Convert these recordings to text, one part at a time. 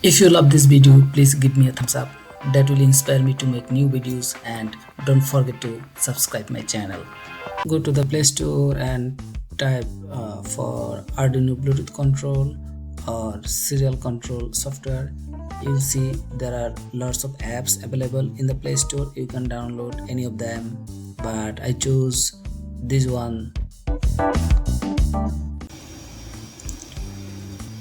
If you love this video, please give me a thumbs up. That will inspire me to make new videos, and don't forget to subscribe my channel. Go to the Play Store and type for Arduino Bluetooth control or serial control software. You'll see there are lots of apps available in the Play Store. You can download any of them, but I chose this one.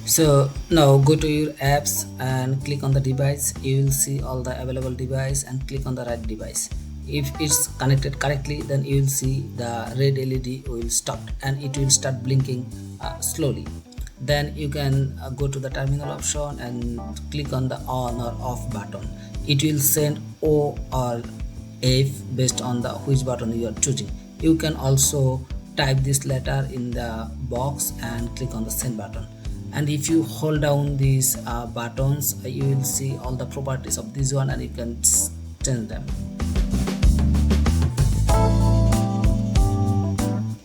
So now go to your apps and click on the device. You will see all the available device and click on the right device. If it's connected correctly, then you will see the red LED will stop and it will start blinking slowly. Then you can go to the terminal option and click on the on or off button. It will send O or F based on the which button you are choosing. You can also type this letter in the box and click on the send button. And if you hold down these buttons, you will see all the properties of this one and you can change them.